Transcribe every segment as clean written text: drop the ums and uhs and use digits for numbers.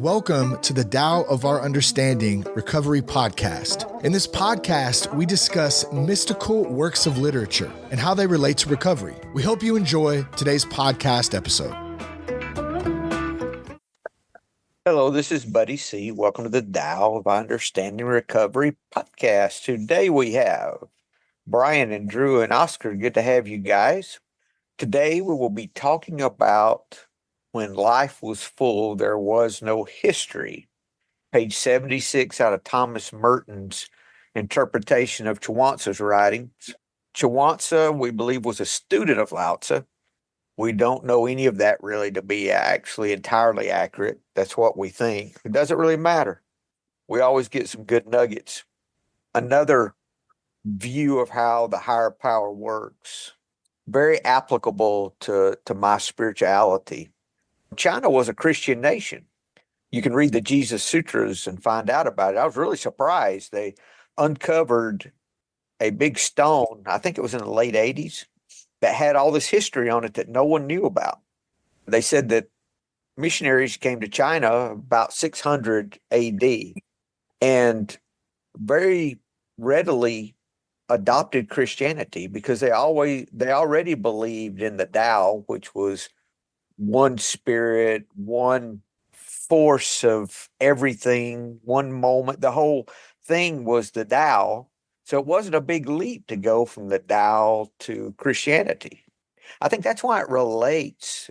and welcome to the Tao of Our Understanding Recovery Podcast. In this podcast, we discuss mystical works of literature and how they relate to recovery. We hope you enjoy today's podcast episode. Hello, this is Buddy C. Welcome to the Tao of Our Understanding Recovery Podcast. Today we have Brian and Drew and Oscar. Good to have you guys. Today we will be talking about when life was full, there was no history. Page 76 out of Thomas Merton's interpretation of Chuang Tzu's writings. Chuang Tzu, we believe, was a student of Lao Tzu. We don't know any of that really to be actually entirely accurate. That's what we think. It doesn't really matter. We always get some good nuggets. Another view of how the higher power works, very applicable to my spirituality. China was a Christian nation. You can read the Jesus Sutras and find out about it. I was really surprised. They uncovered a big stone, I think it was in the late 80s, that had all this history on it that no one knew about. They said that missionaries came to China about 600 AD and very readily adopted Christianity because they already believed in the Tao, which was one spirit, one force of everything, one moment. The whole thing was the Tao. So it wasn't a big leap to go from the Tao to Christianity. I think that's why it relates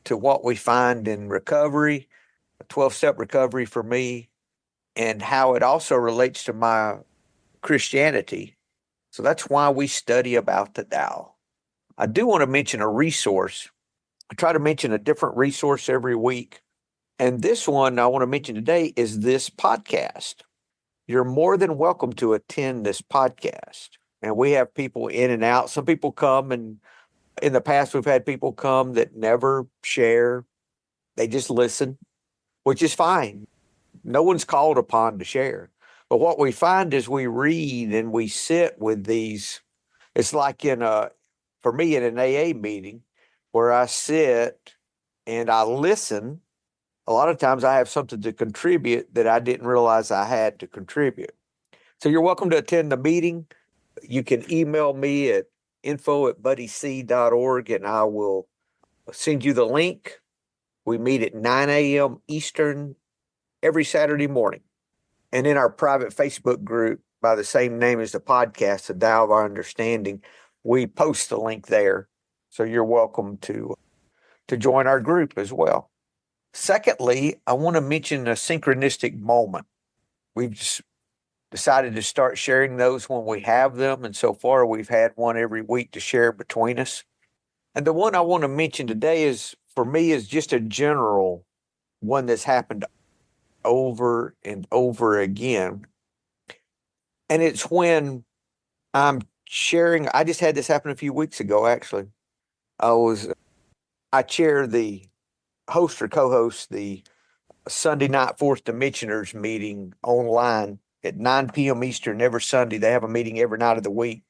to what we find in recovery, a 12-step recovery for me, and how it also relates to my Christianity. So that's why we study about the Tao. I do want to mention a resource. I try to mention a different resource every week. And this one I want to mention today is this podcast. You're more than welcome to attend this podcast. And we have people in and out. Some people come, and in the past, we've had people come that never share. They just listen, which is fine. No one's called upon to share. But what we find is we read and we sit with these. It's like for me, in an AA meeting where I sit and I listen. A lot of times I have something to contribute that I didn't realize I had to contribute. So you're welcome to attend the meeting. You can email me at info@buddyc.org and I will send you the link. We meet at 9 a.m. Eastern every Saturday morning. And in our private Facebook group by the same name as the podcast, The Tao of Our Understanding, we post the link there. So you're welcome to join our group as well. Secondly, I want to mention a synchronistic moment. We've just decided to start sharing those when we have them. And so far, we've had one every week to share between us. And the one I want to mention today for me, is just a general one that's happened over and over again. And it's when I'm sharing. I just had this happen a few weeks ago, actually. I chair the host or co-host the Sunday night Fourth Dimensioners meeting online at 9 p.m. Eastern every Sunday. They have a meeting every night of the week.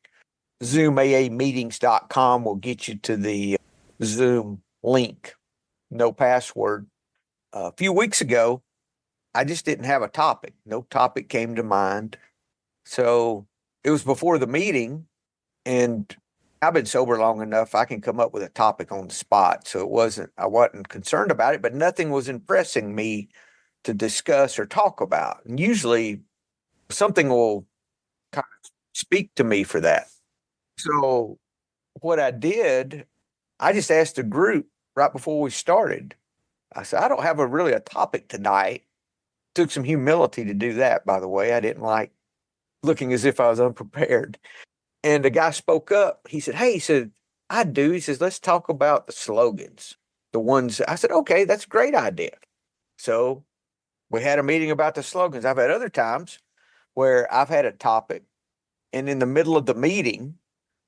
ZoomAAmeetings.com will get you to the Zoom link. No password. A few weeks ago, I just didn't have a topic. No topic came to mind. So it was before the meeting, and I've been sober long enough, I can come up with a topic on the spot. So I wasn't concerned about it, but nothing was impressing me to discuss or talk about. And usually something will kind of speak to me for that. So what I did, I just asked the group right before we started. I said, I don't have really a topic tonight. Took some humility to do that, by the way. I didn't like looking as if I was unprepared. And the guy spoke up. He said, I do. He says, let's talk about the slogans. The ones, I said, okay, that's a great idea. So we had a meeting about the slogans. I've had other times where I've had a topic, and in the middle of the meeting,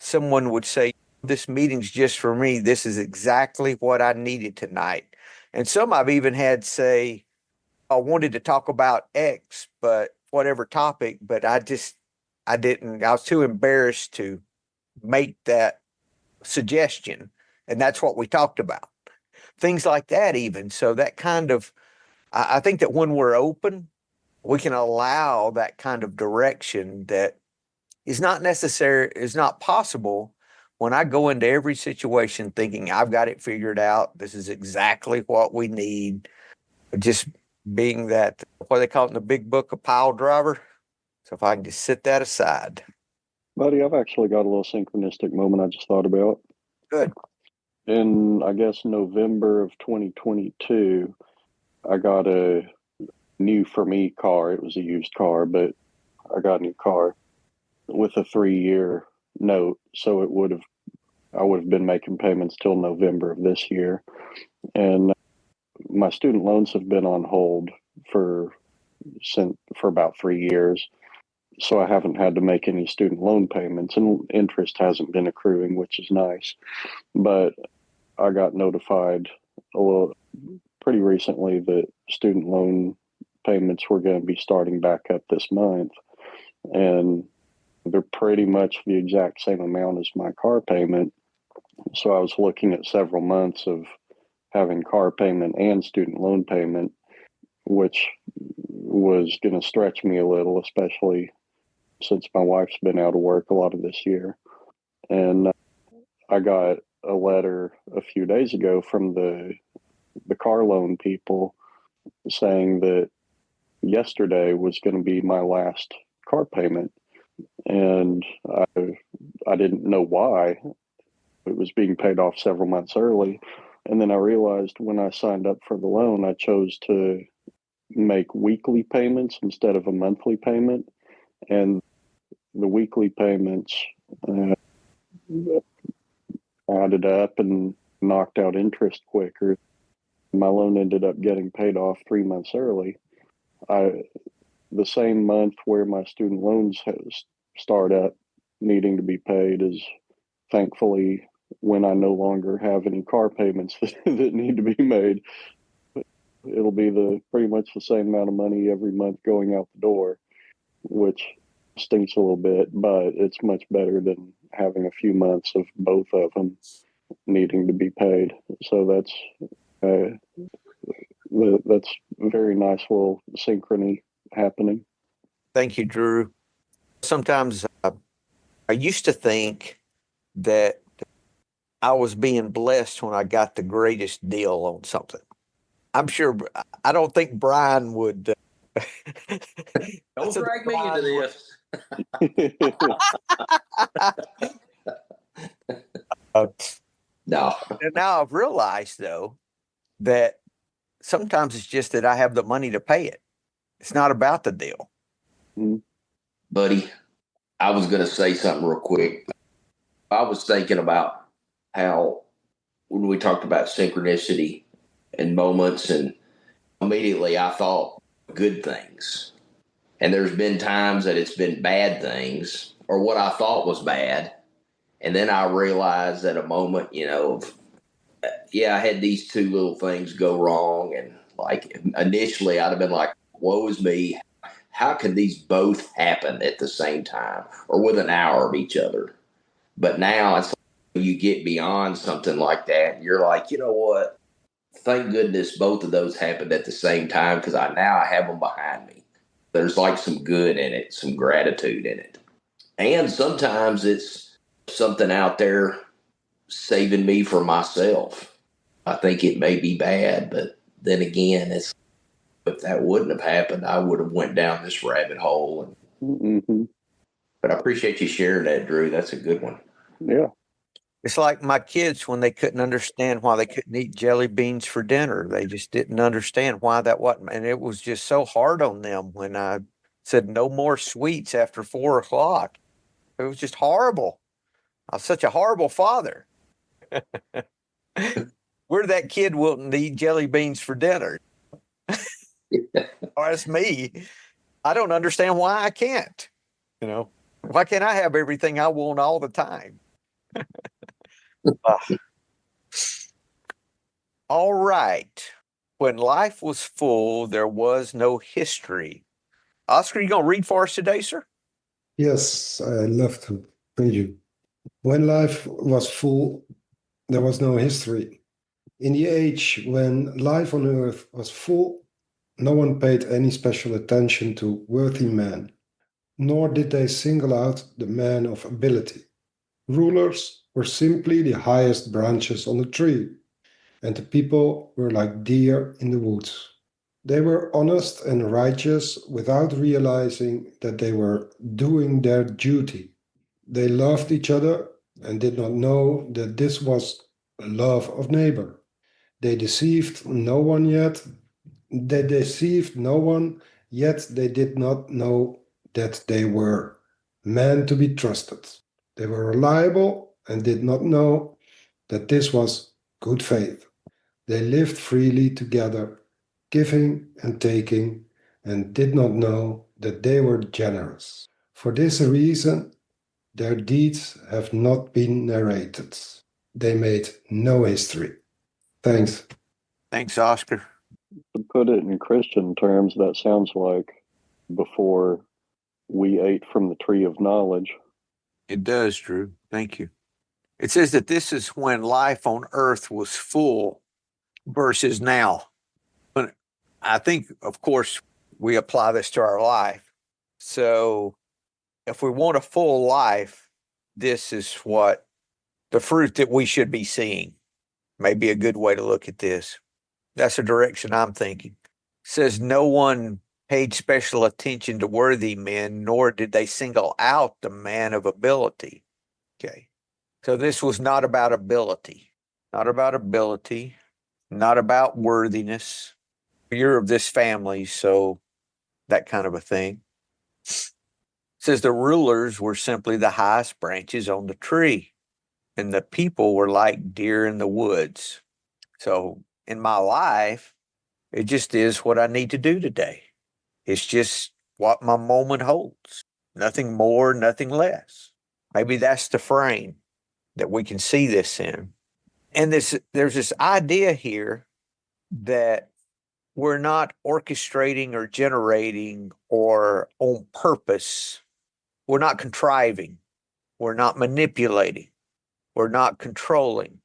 someone would say, this meeting's just for me. This is exactly what I needed tonight. And some I've even had say, I wanted to talk about X, but whatever topic, but I was too embarrassed to make that suggestion. And that's what we talked about. Things like that even. So that kind of I think that when we're open, we can allow that kind of direction that is not necessary, is not possible when I go into every situation thinking I've got it figured out. This is exactly what we need. Just being that, what they call it in the big book, a pile driver. So if I can just sit that aside. Buddy, I've actually got a little synchronistic moment I just thought about. Good. In, I guess, November of 2022, I got a new for me car. It was a used car, but I got a new car with a 3-year note. So I would have been making payments till November of this year. And my student loans have been on hold for about 3 years. So I haven't had to make any student loan payments, and interest hasn't been accruing, which is nice. But I got notified pretty recently that student loan payments were going to be starting back up this month. And they're pretty much the exact same amount as my car payment. So I was looking at several months of having car payment and student loan payment, which was going to stretch me a little, especially since my wife's been out of work a lot of this year. And I got a letter a few days ago from the car loan people saying that yesterday was going to be my last car payment. And I didn't know why. It was being paid off several months early. And then I realized when I signed up for the loan, I chose to make weekly payments instead of a monthly payment. And the weekly payments added up and knocked out interest quicker. My loan ended up getting paid off 3 months early. The same month where my student loans start up needing to be paid is thankfully when I no longer have any car payments that need to be made. It'll be pretty much the same amount of money every month going out the door, which stinks a little bit, but it's much better than having a few months of both of them needing to be paid. So that's a very nice little synchrony happening. Thank you, Drew. Sometimes I used to think that I was being blessed when I got the greatest deal on something. I'm sure, I don't think Brian would. Don't drag me into this. No. And now I've realized, though, that sometimes it's just that I have the money to pay it. It's not about the deal. Buddy, I was going to say something real quick. I was thinking about how when we talked about synchronicity and moments, and immediately I thought good things. And there's been times that it's been bad things or what I thought was bad. And then I realized at a moment, I had these two little things go wrong. And like initially I'd have been like, woe is me. How can these both happen at the same time or within an hour of each other? But now it's like you get beyond something like that. And you're like, you know what? Thank goodness both of those happened at the same time because I have them behind me. There's like some good in it, some gratitude in it. And sometimes it's something out there saving me from myself. I think it may be bad, but then again, if that wouldn't have happened, I would have went down this rabbit hole. But I appreciate you sharing that, Drew. That's a good one. Yeah. It's like my kids when they couldn't understand why they couldn't eat jelly beans for dinner. They just didn't understand why that wasn't. And it was just so hard on them when I said no more sweets after 4 o'clock. It was just horrible. I was such a horrible father. We're that kid wouldn't eat jelly beans for dinner. Or that's me. I don't understand why I can't. Why can't I have everything I want all the time? All right. When life was full, there was no history. Oscar, you going to read for us today, sir? Yes, I'd love to. Thank you. When life was full, there was no history. In the age when life on earth was full, no one paid any special attention to worthy men, nor did they single out the man of ability. Rulers were simply the highest branches on the tree, and the people were like deer in the woods. They were honest and righteous without realizing that they were doing their duty. They loved each other and did not know that this was love of neighbor. They deceived no one yet. They deceived no one, yet they did not know that they were men to be trusted. They were reliable and did not know that this was good faith. They lived freely together, giving and taking, and did not know that they were generous. For this reason, their deeds have not been narrated. They made no history. Thanks. Thanks, Oscar. To put it in Christian terms, that sounds like before we ate from the tree of knowledge. It does, Drew. Thank you. It says that this is when life on earth was full versus now. But I think, of course, we apply this to our life. So if we want a full life, this is what the fruit that we should be seeing. Maybe a good way to look at this. That's the direction I'm thinking. It says no one paid special attention to worthy men, nor did they single out the man of ability. Okay. So this was not about ability, not about worthiness. You're of this family, so that kind of a thing. It says the rulers were simply the highest branches on the tree, and the people were like deer in the woods. So in my life, it just is what I need to do today. It's just what my moment holds. Nothing more, nothing less. Maybe that's the frame that we can see this in. And there's this idea here that we're not orchestrating or generating or on purpose. We're not contriving. We're not manipulating. We're not controlling.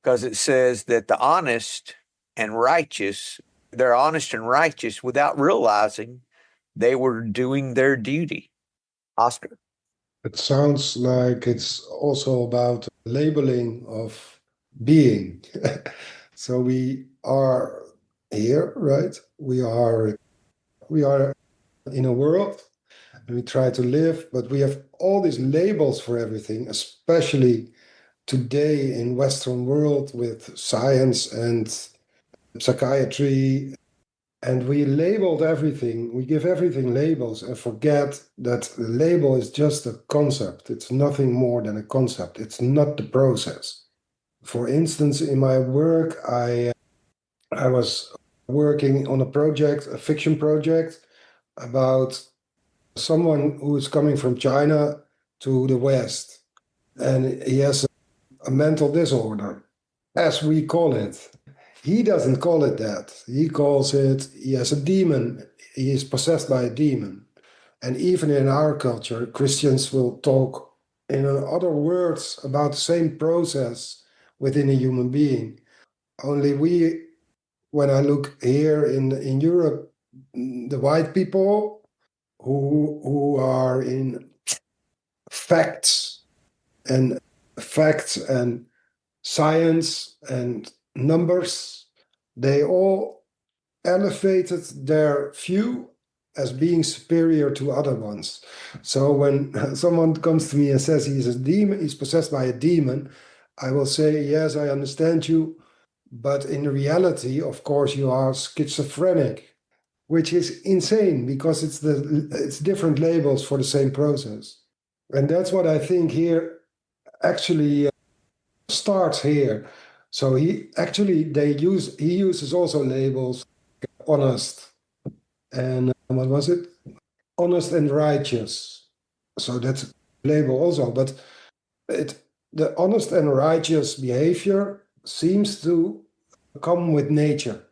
Because it says that the honest and righteous, they're honest and righteous without realizing they were doing their duty. Oscar? It sounds like it's also about labeling of being. So we are here, right? We are in a world and we try to live, but we have all these labels for everything, especially today in Western world with science and psychiatry. And we labeled everything, we give everything labels and forget that the label is just a concept. It's nothing more than a concept. It's not the process. For instance, in my work, I was working on a project, a fiction project, about someone who is coming from China to the West. And he has a mental disorder, as we call it. He doesn't call it that. He calls it, he has a demon. He is possessed by a demon. And even in our culture, Christians will talk in other words about the same process within a human being. Only we, when I look here in Europe, the white people who are in facts and science and numbers, they all elevated their view as being superior to other ones. So when someone comes to me and says he is a demon, he's possessed by a demon, I will say, yes, I understand you, but in reality, of course, you are schizophrenic, which is insane because it's different labels for the same process. And that's what I think here actually starts here. So he uses also labels, honest and what was it? Honest and righteous. So that's a label also, but the honest and righteous behavior seems to come with nature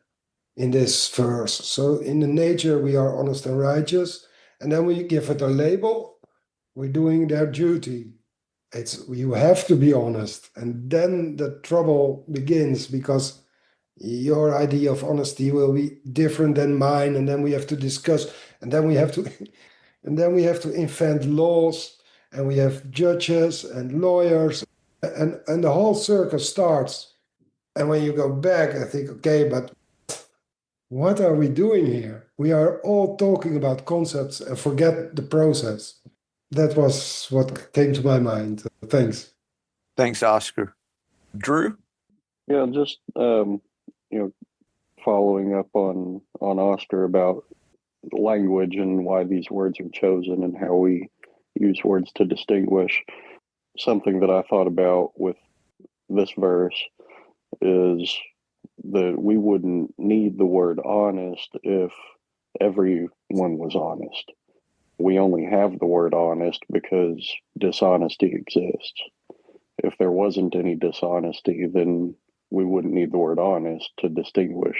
in this verse. So in the nature we are honest and righteous, and then we give it a label. We're doing their duty. You have to be honest, and then the trouble begins because your idea of honesty will be different than mine, and then we have to discuss, and then we have to and then we have to invent laws, and we have judges and lawyers, and the whole circus starts. And when you go back, I think, okay, but what are we doing here? We are all talking about concepts and forget the process. That was what came to my mind. Thanks. Thanks, Oscar. Drew? Yeah, just following up on Oscar about language and why these words are chosen and how we use words to distinguish. Something that I thought about with this verse is that we wouldn't need the word honest if everyone was honest. We only have the word honest because dishonesty exists. If there wasn't any dishonesty, then we wouldn't need the word honest to distinguish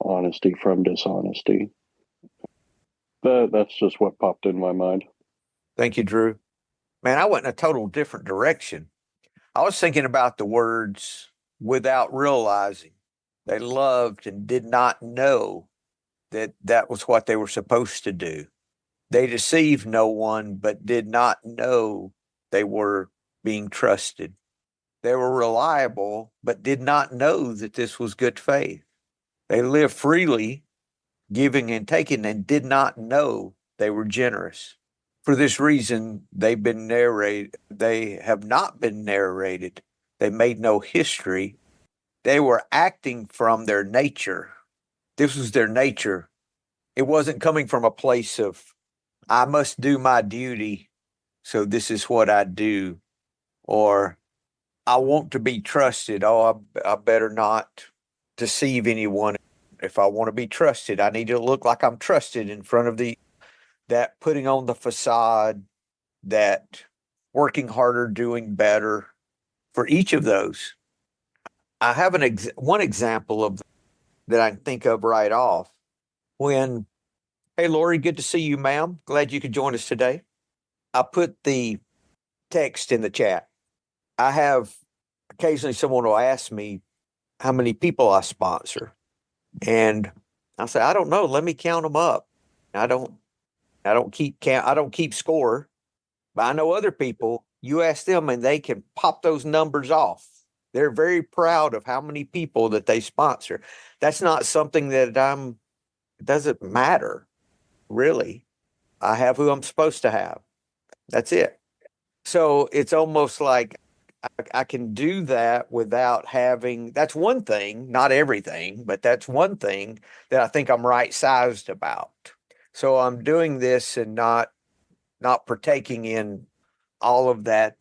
honesty from dishonesty. That's just what popped in my mind. Thank you, Drew. Man, I went in a total different direction. I was thinking about the words without realizing. They loved and did not know that that was what they were supposed to do. They deceived no one, but did not know they were being trusted. They were reliable, but did not know that this was good faith. They lived freely, giving and taking, and did not know they were generous. For this reason, they've been narrated. They have not been narrated. They made no history. They were acting from their nature. This was their nature. It wasn't coming from a place of, I must do my duty, so this is what I do, or I want to be trusted. Oh, I better not deceive anyone. If I want to be trusted, I need to look like I'm trusted in front of that putting on the facade, that working harder, doing better. For each of those, I have one example of that I can think of right off. When, hey, Lori, good to see you, ma'am. Glad you could join us today. I put the text in the chat. I have occasionally someone will ask me how many people I sponsor. And I say, I don't know. Let me count them up. I don't keep count. I don't keep score, but I know other people, you ask them and they can pop those numbers off. They're very proud of how many people that they sponsor. That's not something that it doesn't matter, really. I have who I'm supposed to have. That's it. So it's almost like I can do that without having, that's one thing, not everything, but that's one thing that I think I'm right sized about. So I'm doing this and not partaking in all of that,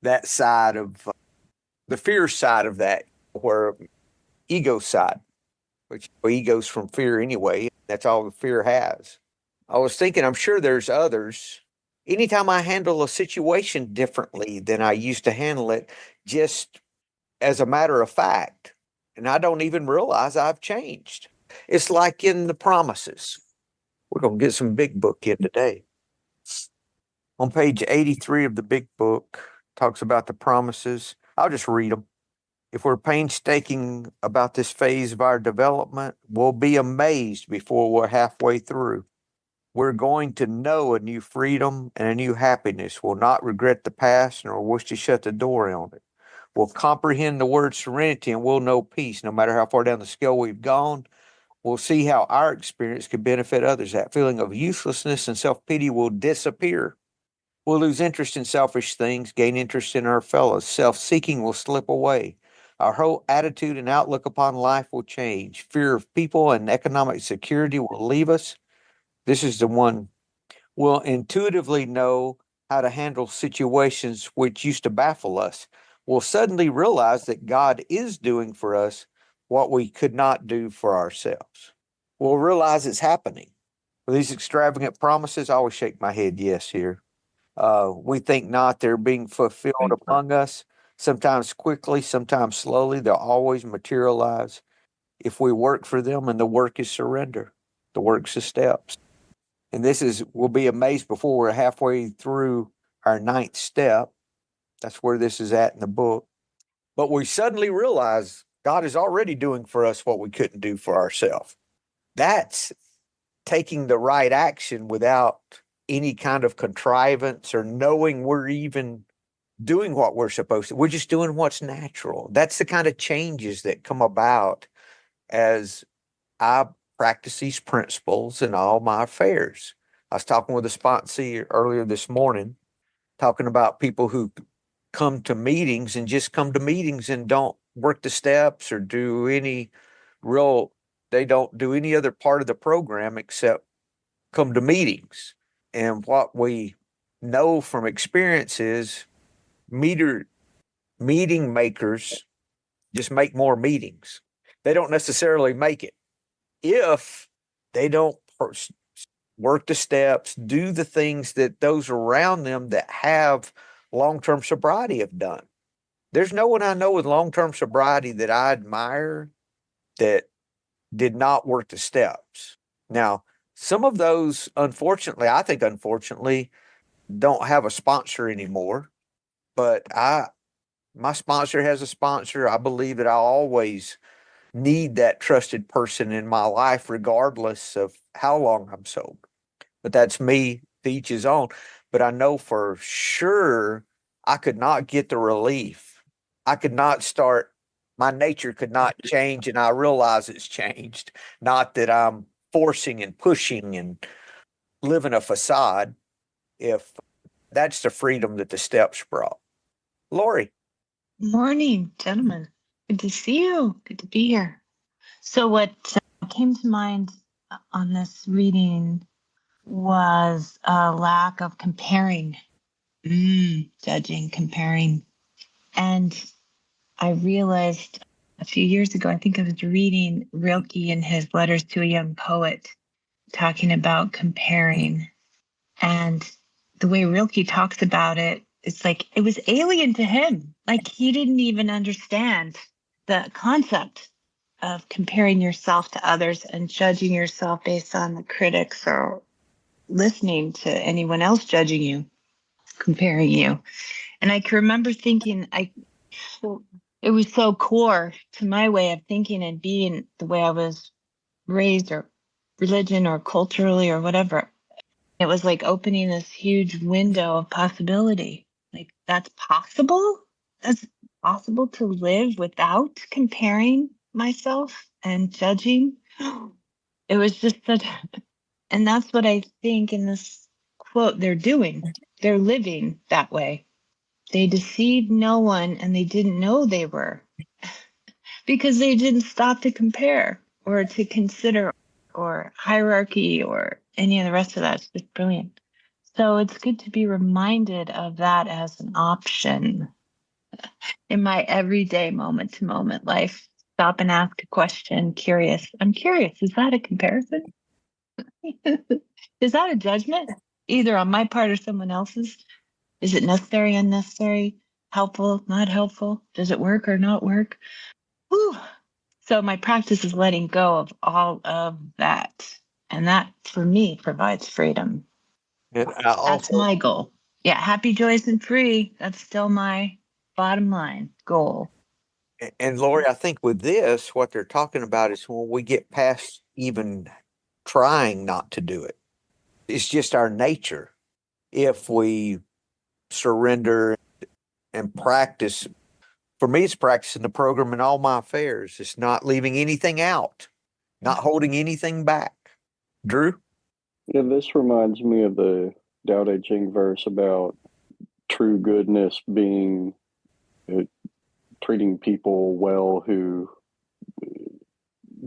that side of the fear side of that, where ego side, which ego's from fear anyway. That's all the fear has. I was thinking, I'm sure there's others. Anytime I handle a situation differently than I used to handle it, just as a matter of fact, and I don't even realize I've changed. It's like in the promises. We're going to get some big book in today. On page 83 of the big book, talks about the promises. I'll just read them. If we're painstaking about this phase of our development, we'll be amazed before we're halfway through. We're going to know a new freedom and a new happiness. We'll not regret the past nor wish to shut the door on it. We'll comprehend the word serenity and we'll know peace. No matter how far down the scale we've gone, we'll see how our experience could benefit others. That feeling of uselessness and self-pity will disappear. We'll lose interest in selfish things, gain interest in our fellows. Self-seeking will slip away. Our whole attitude and outlook upon life will change. Fear of people and economic security will leave us. This is the one. We'll intuitively know how to handle situations which used to baffle us. We'll suddenly realize that God is doing for us what we could not do for ourselves. We'll realize it's happening. With these extravagant promises, I always shake my head yes here. We think not, they're being fulfilled among us, sometimes quickly, sometimes slowly. They'll always materialize if we work for them, and the work is surrender. The work's the steps. And we'll be amazed before we're halfway through our 9th step. That's where this is at in the book. But we suddenly realize God is already doing for us what we couldn't do for ourselves. That's taking the right action without any kind of contrivance or knowing we're even doing what we're supposed to. We're just doing what's natural. That's the kind of changes that come about as I practice these principles in all my affairs. I was talking with a sponsee earlier this morning, talking about people who come to meetings and just come to meetings and don't work the steps or do any real, they don't do any other part of the program except come to meetings. And what we know from experience is meeting makers just make more meetings. They don't necessarily make it if they don't work the steps, do the things that those around them that have long-term sobriety have done. There's no one I know with long-term sobriety that I admire that did not work the steps. Now, some of those, unfortunately, I think unfortunately, don't have a sponsor anymore. But my sponsor has a sponsor. I believe that I always need that trusted person in my life, regardless of how long I'm sober. But that's me, to each his own. But I know for sure I could not get the relief. I could not start, my nature could not change, and I realize it's changed. Not that I'm forcing and pushing and living a facade, if that's the freedom that the steps brought. Lori. Morning, gentlemen. Good to see you. Good to be here. So what came to mind on this reading was a lack of comparing, judging, comparing. And I realized a few years ago, I think I was reading Rilke in his Letters to a Young Poet, talking about comparing. And the way Rilke talks about it, it's like it was alien to him. Like he didn't even understand the concept of comparing yourself to others and judging yourself based on the critics or listening to anyone else judging you, comparing you. And I can remember thinking, it was so core to my way of thinking and being, the way I was raised, or religion or culturally or whatever. It was like opening this huge window of possibility. Like, that's possible? That's possible to live without comparing myself and judging? It was just such, and that's what I think in this quote they're doing. They're living that way. They deceived no one, and they didn't know they were, because they didn't stop to compare or to consider or hierarchy or any of the rest of that. It's just brilliant. So it's good to be reminded of that as an option in my everyday moment to moment life. Stop and ask a question, curious. I'm curious, is that a comparison? Is that a judgment, either on my part or someone else's? Is it necessary, unnecessary, helpful, not helpful? Does it work or not work? Whew. So my practice is letting go of all of that. And that, for me, provides freedom. And That's my goal. Yeah, happy, joyous, and free. That's still my bottom line goal. And Lori, I think with this, what they're talking about is when we get past even trying not to do it. It's just our nature. If we surrender and practice, for me, it's practicing the program in all my affairs. It's not leaving anything out, not holding anything back. Drew? Yeah, this reminds me of the Tao Te Ching verse about true goodness being treating people well who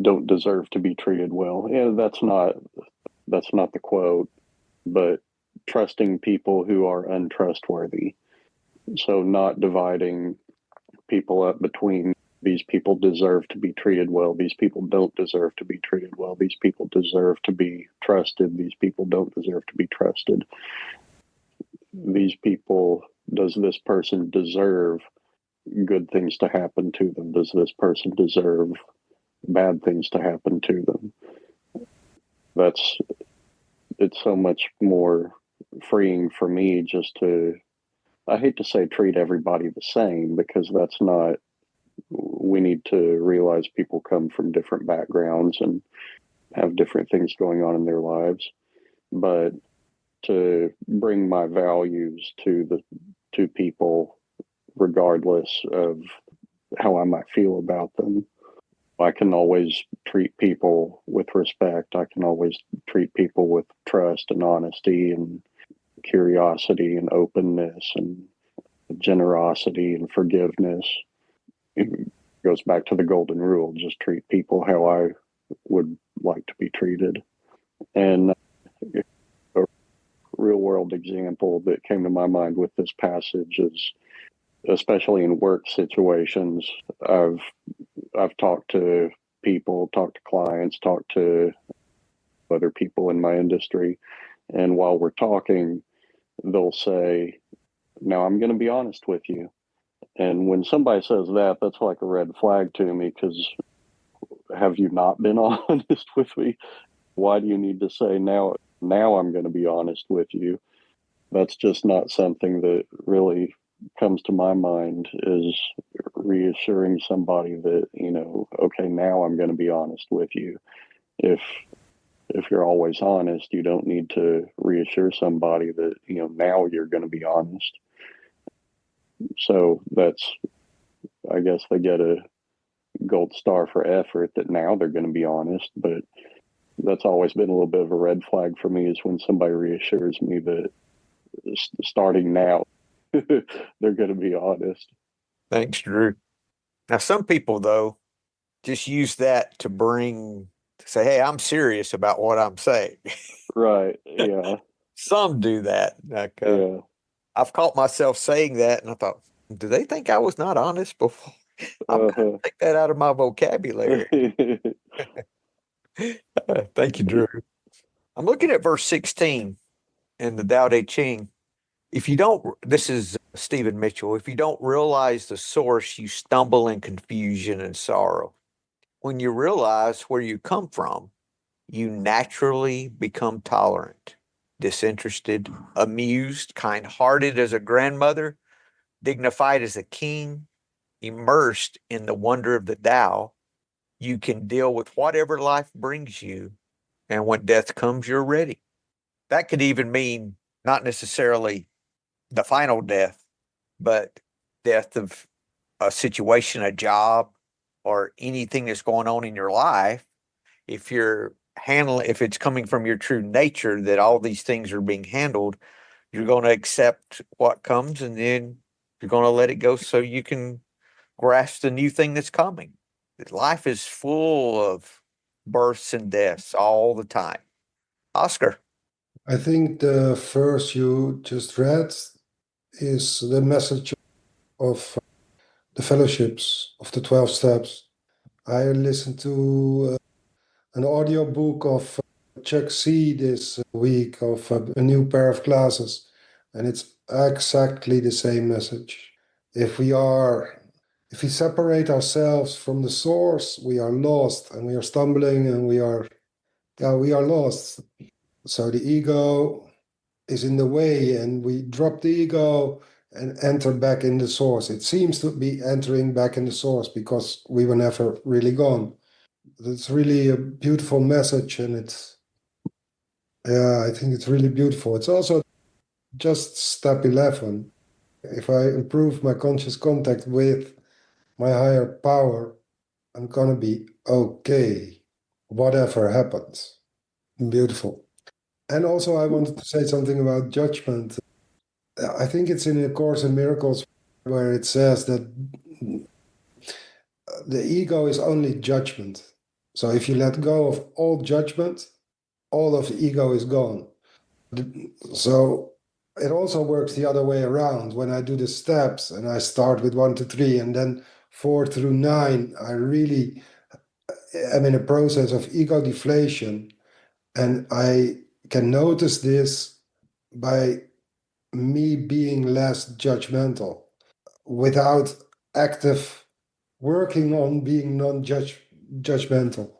don't deserve to be treated well. Yeah, that's not the quote, but trusting people who are untrustworthy. So not dividing people up between these people deserve to be treated well, these people don't deserve to be treated well, these people deserve to be trusted, these people don't deserve to be trusted. These people, does this person deserve good things to happen to them? Does this person deserve bad things to happen to them? It's so much more freeing for me just to, I hate to say treat everybody the same, because we need to realize people come from different backgrounds and have different things going on in their lives. But to bring my values to people, regardless of how I might feel about them. I can always treat people with respect. I can always treat people with trust and honesty and curiosity and openness and generosity and forgiveness. It goes back to the golden rule: just treat people how I would like to be treated. And a real world example that came to my mind with this passage is, especially in work situations, I've talked to people, talked to clients, talked to other people in my industry, and while we're talking, they'll say, "Now I'm going to be honest with you." And when somebody says that, that's like a red flag to me, because have you not been honest with me? Why do you need to say now I'm going to be honest with you? That's just not something that really comes to my mind, is reassuring somebody that, okay, now I'm going to be honest with you. If you're always honest, you don't need to reassure somebody that, now you're going to be honest. So that's, I guess they get a gold star for effort that now they're going to be honest. But that's always been a little bit of a red flag for me, is when somebody reassures me that starting now, they're going to be honest. Thanks, Drew. Now, some people, though, just use that to say, hey, I'm serious about what I'm saying. Right. Yeah. Some do that. Like, Yeah. I've caught myself saying that, and I thought, do they think I was not honest before? I'm going to take that out of my vocabulary. Thank you, Drew. I'm looking at verse 16 in the Tao Te Ching. This is Stephen Mitchell. If you don't realize the source, you stumble in confusion and sorrow. When you realize where you come from, you naturally become tolerant, disinterested, amused, kind-hearted as a grandmother, dignified as a king, immersed in the wonder of the Tao. You can deal with whatever life brings you, and when death comes, you're ready. That could even mean not necessarily the final death, but death of a situation, a job, or anything that's going on in your life. If it's coming from your true nature that all these things are being handled, you're going to accept what comes, and then you're going to let it go so you can grasp the new thing that's coming. Life is full of births and deaths all the time. Oscar. I think the verse you just read is the message of the fellowships of the 12 steps. I listened to an audiobook of Chuck C this week of a new pair of glasses, and it's exactly the same message. If we separate ourselves from the source, we are lost, and we are stumbling, and we are lost. So the ego is in the way, and we drop the ego and enter back in the source. It seems to be entering back in the source because we were never really gone. It's really a beautiful message, and I think it's really beautiful. It's also just step 11. If I improve my conscious contact with my higher power, I'm gonna be okay, whatever happens. Beautiful. And also, I wanted to say something about judgment. I think it's in A Course in Miracles where it says that the ego is only judgment. So if you let go of all judgment, all of the ego is gone. So it also works the other way around. When I do the steps and I start with 1 to 3 and then 4 through 9, I really am in a process of ego deflation. And I can notice this by me being less judgmental without active working on being non-judgmental.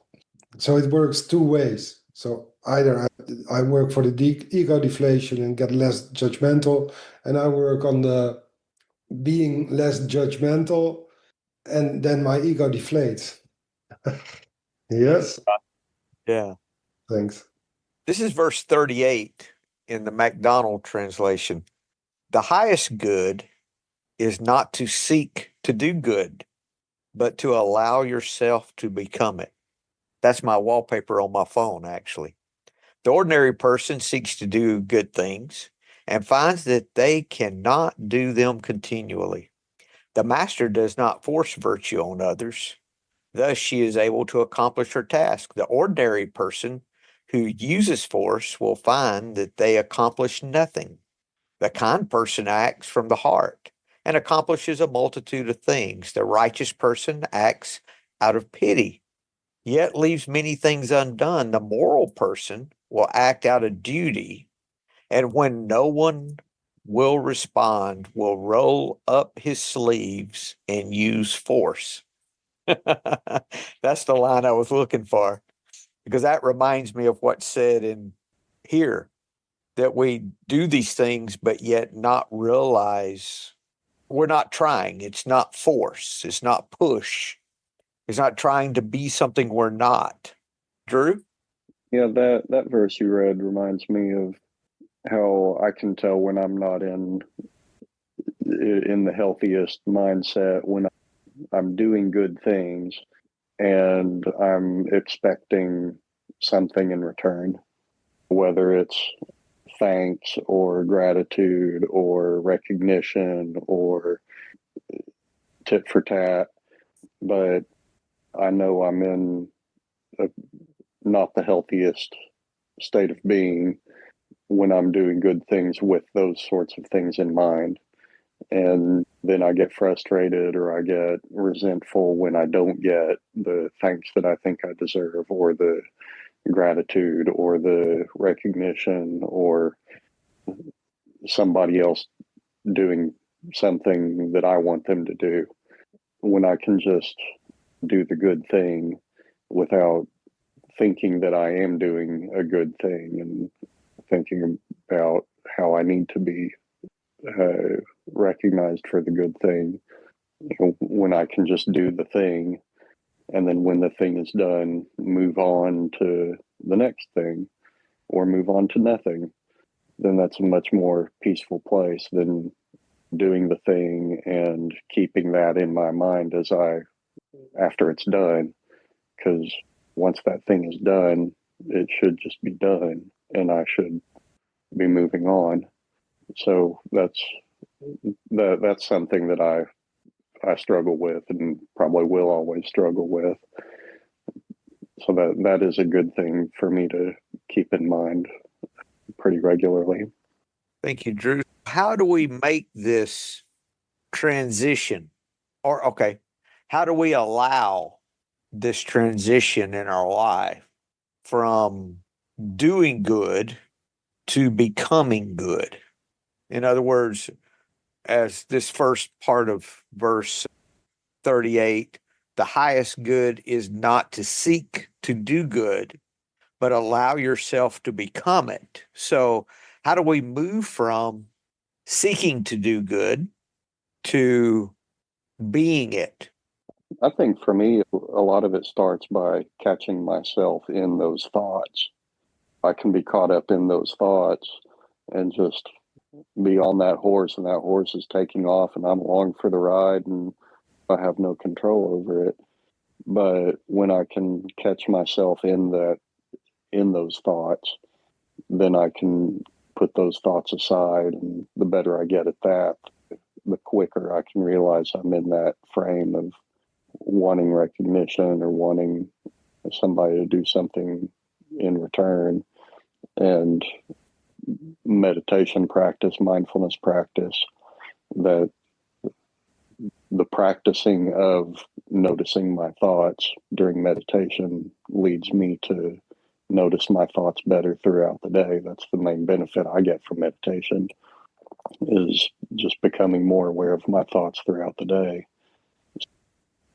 So it works two ways. So either I work for the ego deflation and get less judgmental, and I work on the being less judgmental and then my ego deflates. Yes. Yeah. Thanks. This is verse 38 in the MacDonald translation. The highest good is not to seek to do good, but to allow yourself to become it. That's my wallpaper on my phone, actually. The ordinary person seeks to do good things and finds that they cannot do them continually. The master does not force virtue on others. Thus, she is able to accomplish her task. The ordinary person who uses force will find that they accomplish nothing. The kind person acts from the heart and accomplishes a multitude of things. The righteous person acts out of pity, yet leaves many things undone. The moral person will act out of duty, and when no one will respond, will roll up his sleeves and use force. That's the line I was looking for, because that reminds me of what's said in here, that we do these things, but yet not realize we're not trying. It's not force. It's not push. It's not trying to be something we're not. Drew? Yeah, that verse you read reminds me of how I can tell when I'm not in the healthiest mindset, when I'm doing good things and I'm expecting something in return, whether it's thanks or gratitude or recognition or tit for tat. But I know I'm in not the healthiest state of being when I'm doing good things with those sorts of things in mind. And then I get frustrated or I get resentful when I don't get the thanks that I think I deserve, or the gratitude, or the recognition, or somebody else doing something that I want them to do. When I can just do the good thing without thinking that I am doing a good thing, and thinking about how I need to be recognized for the good thing. When I can just do the thing, and then when the thing is done, move on to the next thing, or move on to nothing, then that's a much more peaceful place than doing the thing and keeping that in my mind after it's done. Because once that thing is done, it should just be done, and I should be moving on. So that's something that I struggle with, and probably will always struggle with. So that is a good thing for me to keep in mind pretty regularly. Thank you, Drew. How do we make this transition? Or, okay, how do we allow this transition in our life from doing good to becoming good? In other words, as this first part of verse 38, the highest good is not to seek to do good, but allow yourself to become it. So, how do we move from seeking to do good to being it? I think for me, a lot of it starts by catching myself in those thoughts. I can be caught up in those thoughts and just be on that horse, and that horse is taking off, and I'm along for the ride, and I have no control over it. But when I can catch myself in those thoughts, then I can put those thoughts aside, and the better I get at that, the quicker I can realize I'm in that frame of wanting recognition or wanting somebody to do something in return. And meditation practice, mindfulness practice, that the practicing of noticing my thoughts during meditation leads me to notice my thoughts better throughout the day. That's the main benefit I get from meditation, is just becoming more aware of my thoughts throughout the day.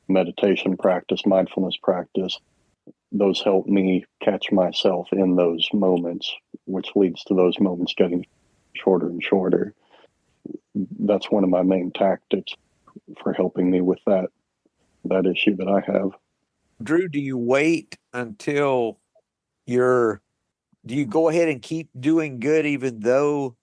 Meditation practice, mindfulness practice, those help me catch myself in those moments, which leads to those moments getting shorter and shorter. That's one of my main tactics for helping me with that that issue that I have. Drew, do you wait until do you go ahead and keep doing good even though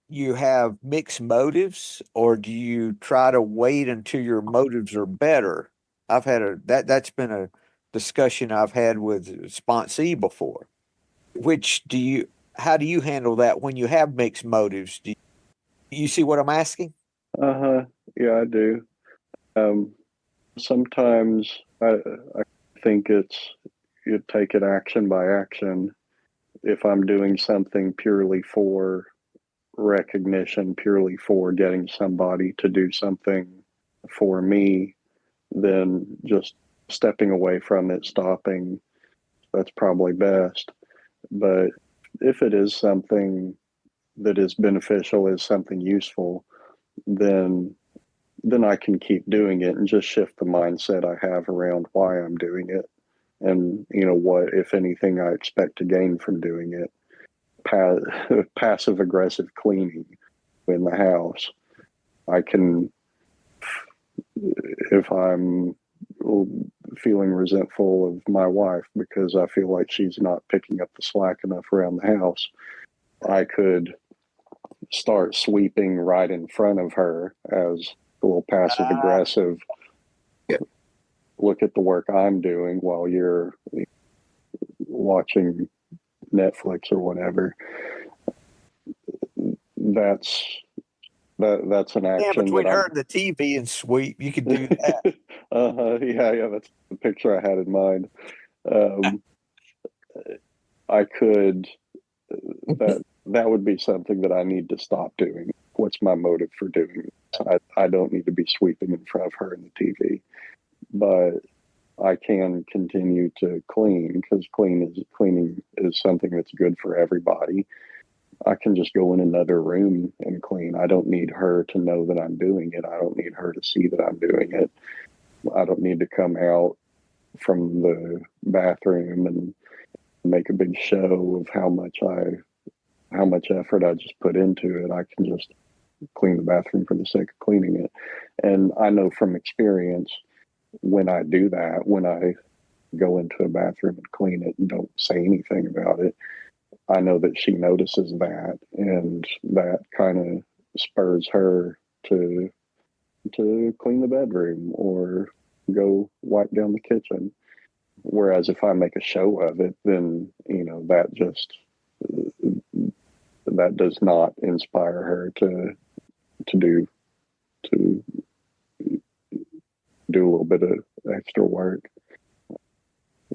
you have mixed motives, or do you try to wait until your motives are better? I've had that's been a discussion I've had with sponsee before. How do you handle that when you have mixed motives? Do you see what I'm asking? Uh-huh. Yeah, I do. Sometimes I think you take it action by action. If I'm doing something purely for recognition, purely for getting somebody to do something for me, then just stepping away from it, stopping, that's probably best. But if it is something that is beneficial, is something useful, then I can keep doing it and just shift the mindset I have around why I'm doing it and, what, if anything, I expect to gain from doing it. Passive aggressive cleaning in the house. I can, if I'm feeling resentful of my wife because I feel like she's not picking up the slack enough around the house, I could start sweeping right in front of her as a little passive aggressive. Look at the work I'm doing while you're watching Netflix or whatever. That's an action. Between her and the TV and sweep, you could do that. Yeah, that's the picture I had in mind. I could. That would be something that I need to stop doing. What's my motive for doing it? I don't need to be sweeping in front of her in the TV, but I can continue to clean because cleaning is something that's good for everybody. I can just go in another room and clean. I don't need her to know that I'm doing it. I don't need her to see that I'm doing it. I don't need to come out from the bathroom and make a big show of how much effort I just put into it. I can just clean the bathroom for the sake of cleaning it. And I know from experience, when I do that, when I go into a bathroom and clean it and don't say anything about it, I know that she notices that, and that kind of spurs her to clean the bedroom or go wipe down the kitchen. Whereas if I make a show of it, then that does not inspire her to do a little bit of extra work.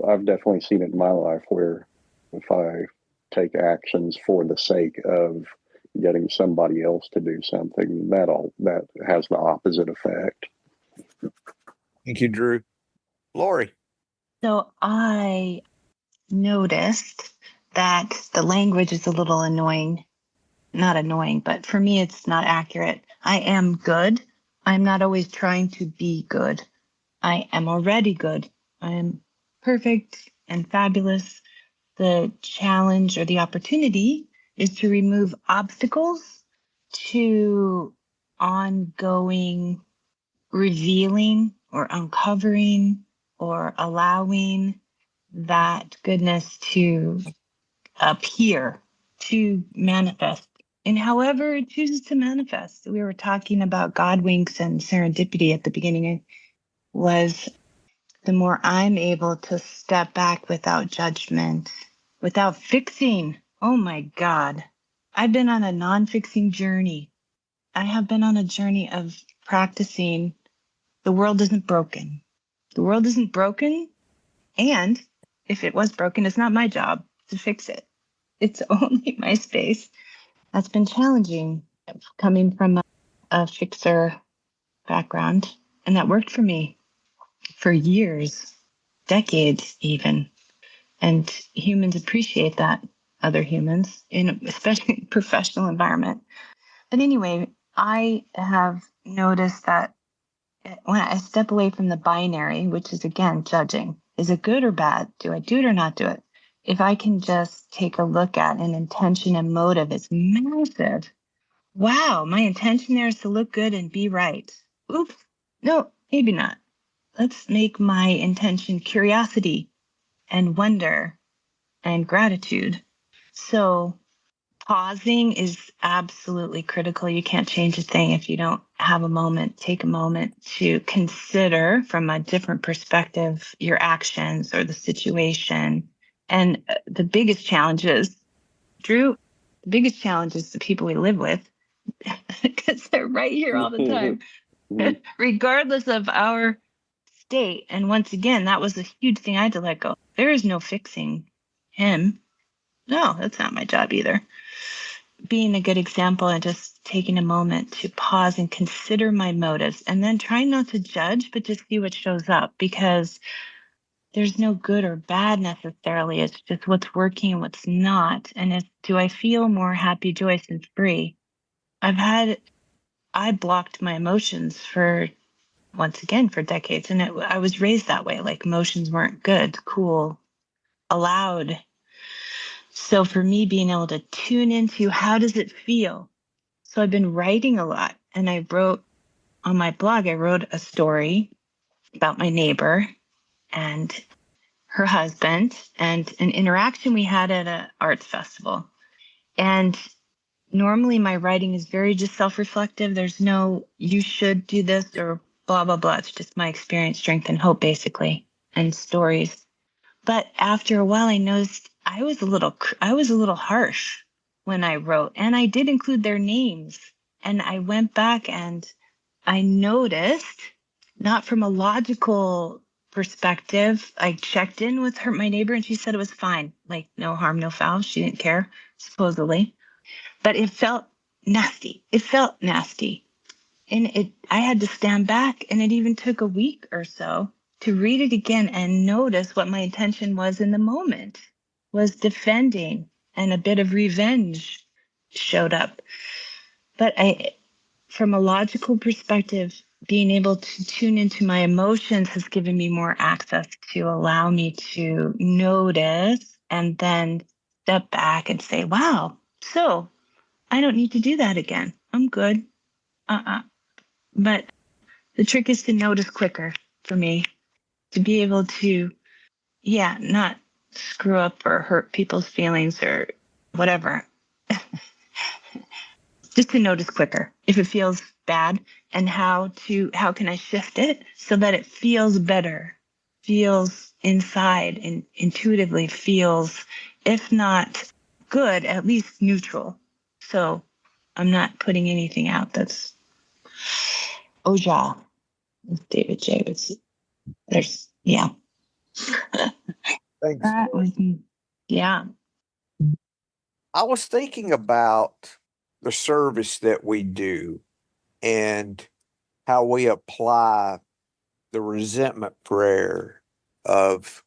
I've definitely seen it in my life where if I take actions for the sake of getting somebody else to do something, that has the opposite effect. Thank you, Drew. Lori. So I noticed that the language is a little annoying. Not annoying, but for me, it's not accurate. I am good. I'm not always trying to be good. I am already good. I am perfect and fabulous. The challenge or the opportunity is to remove obstacles to ongoing revealing or uncovering or allowing that goodness to appear, to manifest. And however it chooses to manifest. We were talking about God winks and serendipity at the beginning. Was the more I'm able to step back without judgment, without fixing. Oh my God. I've been on a non-fixing journey. I have been on a journey of practicing the world isn't broken. The world isn't broken. And if it was broken, it's not my job to fix it. It's only my space. That's been challenging coming from a fixer background. And that worked for me for years, decades even. And humans appreciate that, other humans, especially in professional environment. But anyway, I have noticed that when I step away from the binary, which is again judging, is it good or bad? Do I do it or not do it? If I can just take a look at an intention and motive, it's massive. Wow, my intention there is to look good and be right. Oops, no, maybe not. let's make my intention curiosity and wonder and gratitude. So pausing is absolutely critical. You can't change a thing if you don't have a moment, take a moment to consider from a different perspective your actions or the situation. And the biggest challenge is, Drew, the biggest challenge is the people we live with because they're right here all the time, regardless of our state. And once again, that was a huge thing I had to let go. There is no fixing him. No, that's not my job either. Being a good example and just taking a moment to pause and consider my motives and then trying not to judge, but just see what shows up, because there's no good or bad necessarily. It's just what's working and what's not. And do I feel more happy, joyous, and free? I blocked my emotions once again, for decades. And I was raised that way. Like emotions weren't good, cool, allowed. So for me, being able to tune into how does it feel? So I've been writing a lot, and I wrote on my blog, I wrote a story about my neighbor and her husband and an interaction we had at an arts festival. And normally my writing is very just self-reflective. There's no, you should do this or blah, blah, blah. It's just my experience, strength, and hope, basically, and stories. But after a while, I noticed I was a little harsh when I wrote, and I did include their names. And I went back and I noticed, not from a logical perspective, I checked in with my neighbor, and she said it was fine. Like, no harm, no foul. She didn't care, supposedly. But it felt nasty. And I had to stand back, and it even took a week or so to read it again and notice what my intention was in the moment, was defending, and a bit of revenge showed up. But from a logical perspective, being able to tune into my emotions has given me more access to allow me to notice and then step back and say, wow, so I don't need to do that again. I'm good. But the trick is to notice quicker for me, to be able to, not screw up or hurt people's feelings or whatever. Just to notice quicker if it feels bad, and how can I shift it so that it feels better, feels inside, and intuitively feels, if not good, at least neutral. So I'm not putting anything out that's Oja, as David J would say. Thanks. That was, yeah. I was thinking about the service that we do and how we apply the resentment prayer of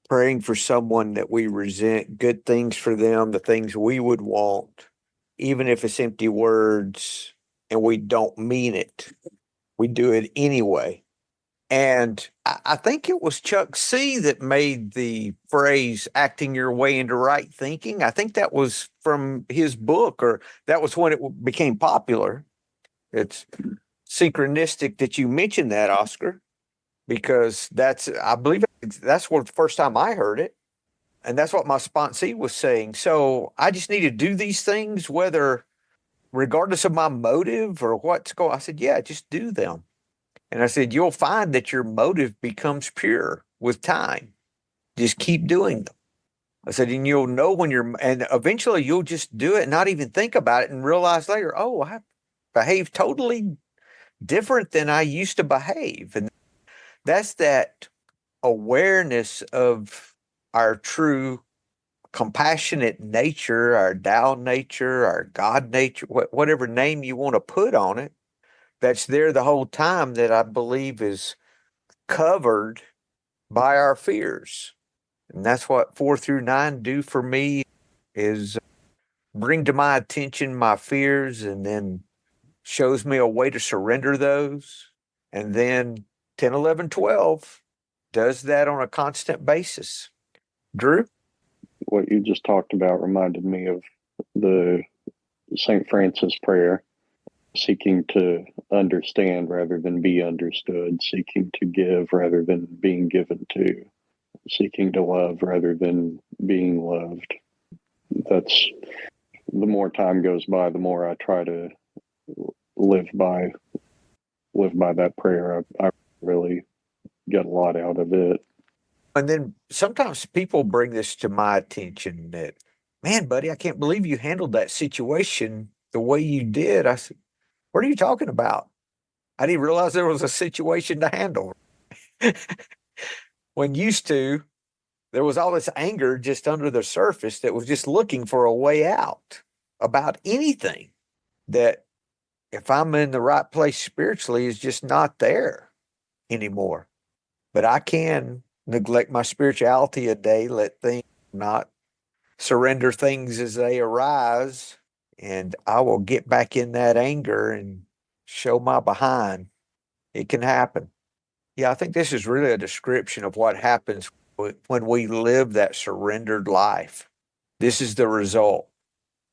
praying for someone that we resent, good things for them, the things we would want, even if it's empty words and we don't mean it. We do it anyway. And I think it was Chuck C that made the phrase acting your way into right thinking. I think that was from his book, or that was when it became popular. It's synchronistic that you mentioned that, Oscar, because I believe that's the first time I heard it. And that's what my sponsee was saying. So I just need to do these things, regardless of my motive or what's going on. I said, yeah, just do them. And I said, you'll find that your motive becomes pure with time. Just keep doing them. I said, and you'll know and eventually you'll just do it and not even think about it and realize later, oh, I behaved totally different than I used to behave. And that's that awareness of our true compassionate nature, our Tao nature, our God nature, whatever name you want to put on it. That's there the whole time, that I believe is covered by our fears. And that's what 4 through 9 do for me, is bring to my attention my fears, and then shows me a way to surrender those. And then 10, 11, 12 does that on a constant basis. Drew? What you just talked about reminded me of the St. Francis prayer. seeking to understand rather than be understood, seeking to give rather than being given to, seeking to love rather than being loved. That's the more time goes by, the more I try to live by that prayer. I really get a lot out of it. And then sometimes people bring this to my attention that, man, buddy, I can't believe you handled that situation the way you did. I said, what are you talking about? I didn't realize there was a situation to handle. When used to, there was all this anger just under the surface that was just looking for a way out about anything that, if I'm in the right place spiritually, is just not there anymore. But I can neglect my spirituality a day, let things not surrender things as they arise, and I will get back in that anger and show my behind. It can happen. Yeah, I think this is really a description of what happens when we live that surrendered life. This is the result.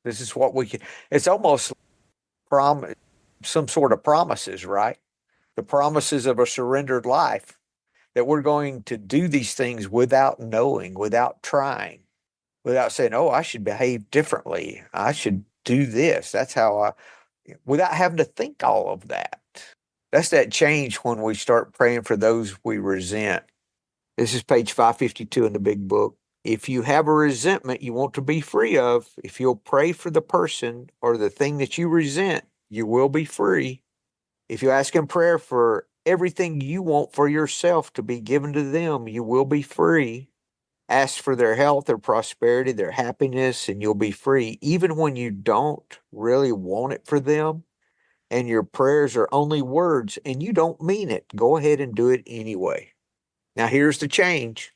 This is what we can. It's almost some sort of promises, right? The promises of a surrendered life, that we're going to do these things without knowing, without trying, without saying, oh, I should behave differently. I should do this. That's how without having to think all of that. That's that change when we start praying for those we resent. This is page 552 in the big book. If you have a resentment you want to be free of, if you'll pray for the person or the thing that you resent, you will be free. If you ask in prayer for everything you want for yourself to be given to them, you will be free. Ask for their health, their prosperity, their happiness, and you'll be free. Even when you don't really want it for them, and your prayers are only words and you don't mean it, go ahead and do it anyway. Now, here's the change.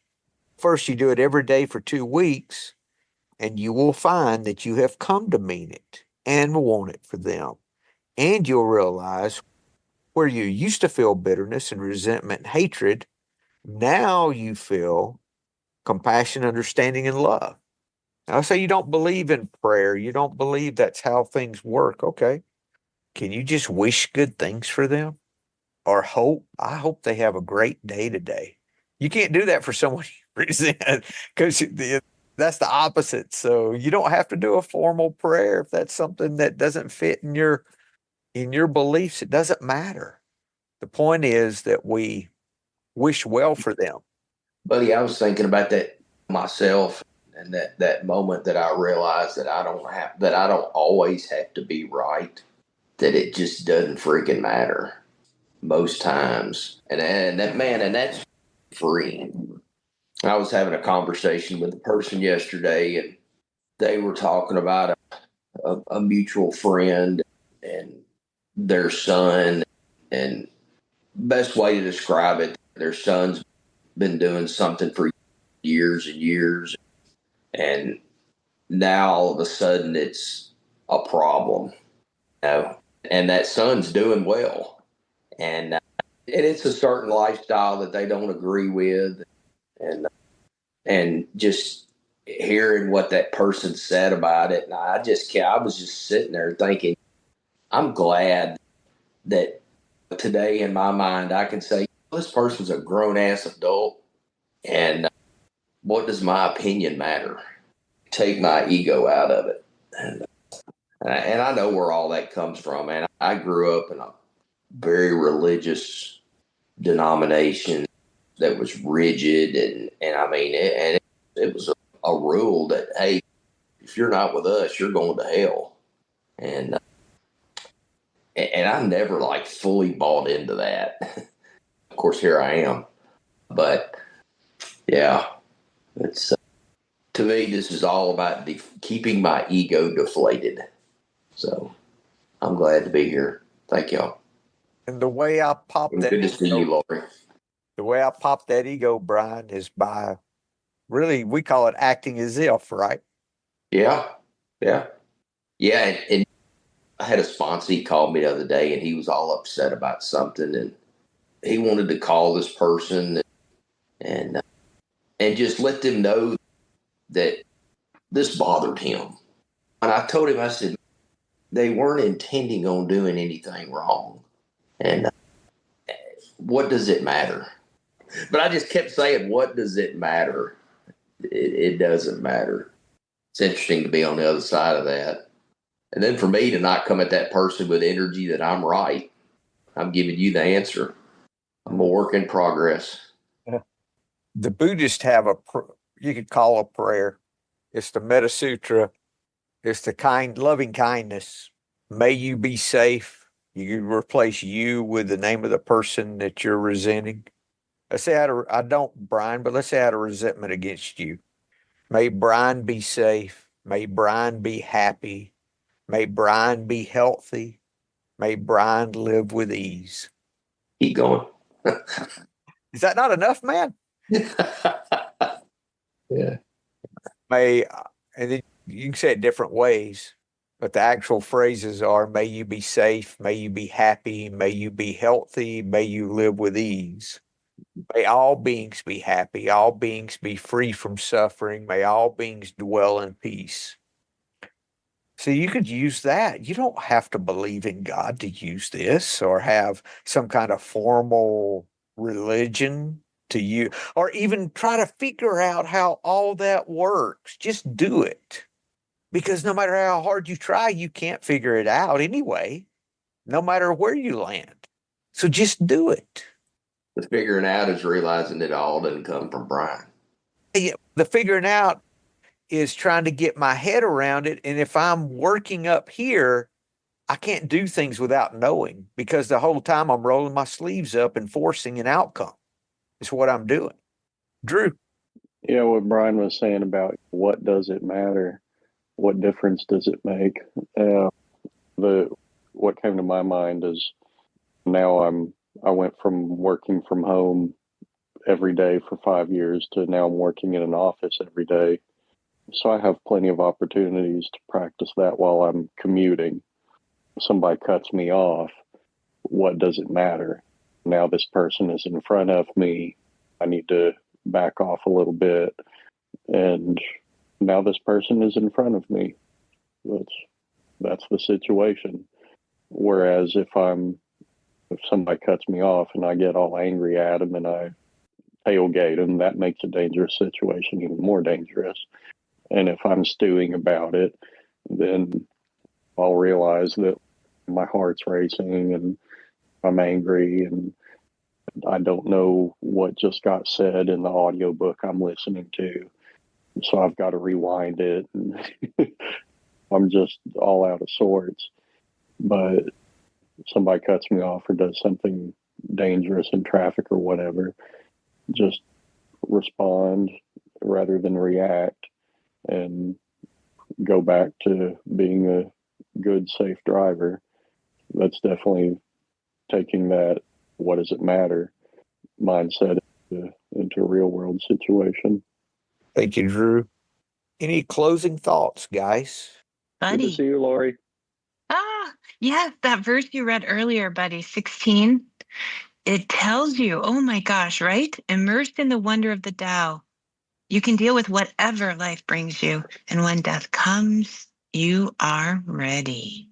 First, you do it every day for 2 weeks, and you will find that you have come to mean it and want it for them. And you'll realize where you used to feel bitterness and resentment and hatred, now you feel compassion, understanding, and love. Now, say you don't believe in prayer. You don't believe that's how things work. Okay. Can you just wish good things for them or hope? I hope they have a great day today. You can't do that for someone you resent because that's the opposite. So you don't have to do a formal prayer if that's something that doesn't fit in your beliefs. It doesn't matter. The point is that we wish well for them. Buddy, I was thinking about that myself, and that moment that I realized that I don't always have to be right, that it just doesn't freaking matter most times. And that's freeing. I was having a conversation with a person yesterday, and they were talking about a mutual friend and their son. And best way to describe it, their son's been doing something for years and years, and now all of a sudden it's a problem. You know? And that son's doing well, and it's a certain lifestyle that they don't agree with, and just hearing what that person said about it, and I was just sitting there thinking, I'm glad that today in my mind I can say this person's a grown ass adult, and what does my opinion matter? Take my ego out of it. And I know where all that comes from, man. I grew up in a very religious denomination that was rigid, and I mean, it was a rule that, hey, if you're not with us, you're going to hell. And I never like fully bought into that. Of course, here I am. But yeah, it's to me, this is all about keeping my ego deflated. So I'm glad to be here. Thank y'all. And the way I pop that Good to see you, Lori. The way I pop that ego, Brian, is by really, we call it acting as if, right? Yeah. And I had a sponsor, he called me the other day, and he was all upset about something, and he wanted to call this person and just let them know that this bothered him. And I told him, I said, they weren't intending on doing anything wrong. And what does it matter? But I just kept saying, what does it matter? It doesn't matter. It's interesting to be on the other side of that. And then for me to not come at that person with energy that I'm right. I'm giving you the answer. I'm a work in progress. The Buddhists have you could call a prayer. It's the Metta Sutra. It's the loving kindness. May you be safe. You replace you with the name of the person that you're resenting. Let's say I don't, Brian, but let's say I had a resentment against you. May Brian be safe. May Brian be happy. May Brian be healthy. May Brian live with ease. Keep going. Is that not enough, man? Yeah. And then you can say it different ways, but the actual phrases are, may you be safe, may you be happy, may you be healthy, may you live with ease. May all beings be happy, all beings be free from suffering, may all beings dwell in peace. So you could use that. You don't have to believe in God to use this or have some kind of formal religion to you, or even try to figure out how all that works. Just do it. Because no matter how hard you try, you can't figure it out anyway, no matter where you land. So just do it. The figuring out is realizing it all doesn't come from Brian. Yeah, the figuring out is trying to get my head around it. And if I'm working up here, I can't do things without knowing, because the whole time I'm rolling my sleeves up and forcing an outcome. It's what I'm doing. Drew. Yeah, what Brian was saying about what does it matter? What difference does it make? What came to my mind is now I went from working from home every day for 5 years to now I'm working in an office every day. So I have plenty of opportunities to practice that while I'm commuting. If somebody cuts me off, what does it matter? Now this person is in front of me. I need to back off a little bit. And now this person is in front of me. That's the situation. Whereas if somebody cuts me off and I get all angry at them and I tailgate them, that makes a dangerous situation even more dangerous. And if I'm stewing about it, then I'll realize that my heart's racing and I'm angry and I don't know what just got said in the audiobook I'm listening to. So I've got to rewind it. And I'm just all out of sorts. But if somebody cuts me off or does something dangerous in traffic or whatever, just respond rather than react and go back to being a good, safe driver. That's definitely taking that what does it matter mindset into a real world situation. Thank you, Drew. Any closing thoughts, guys? Good to Buddy. see you, Lori. Yeah, that verse you read earlier, buddy, 16, it tells you, oh my gosh, right? Immersed in the wonder of the Tao, you can deal with whatever life brings you. And when death comes, you are ready.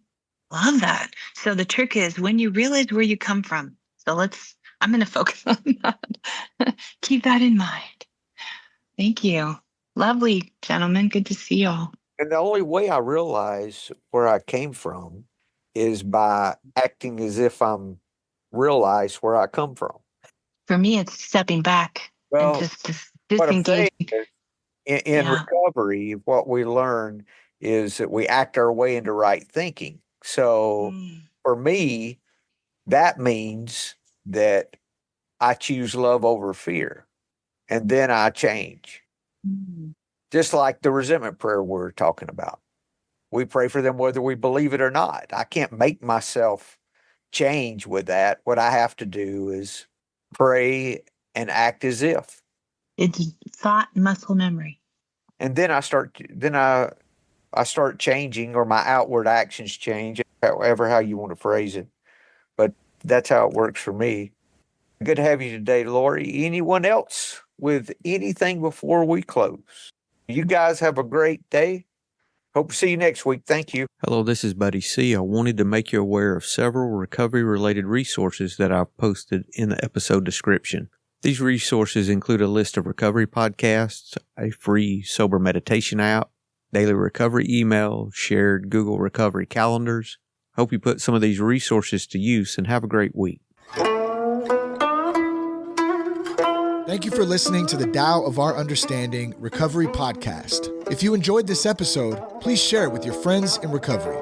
Love that. So the trick is when you realize where you come from. So I'm going to focus on that. Keep that in mind. Thank you. Lovely, gentlemen. Good to see y'all. And the only way I realize where I came from is by acting as if I'm realize where I come from. For me, it's stepping back and Well, just what I'm saying disengaging. is, in Yeah. recovery, what we learn is that we act our way into right thinking. So for me, that means that I choose love over fear, and then I change. Just like the resentment prayer we're talking about. We pray for them whether we believe it or not. I can't make myself change with that. What I have to do is pray and act as if. It's thought muscle memory. And then I start changing, or my outward actions change, however how you want to phrase it. But that's how it works for me. Good to have you today, Lori. Anyone else with anything before we close? You guys have a great day. Hope to see you next week. Thank you. Hello, this is Buddy C. I wanted to make you aware of several recovery-related resources that I've posted in the episode description. These resources include a list of recovery podcasts, a free sober meditation app, daily recovery email, shared Google recovery calendars. Hope you put some of these resources to use and have a great week. Thank you for listening to the Tao of Our Understanding Recovery Podcast. If you enjoyed this episode, please share it with your friends in recovery.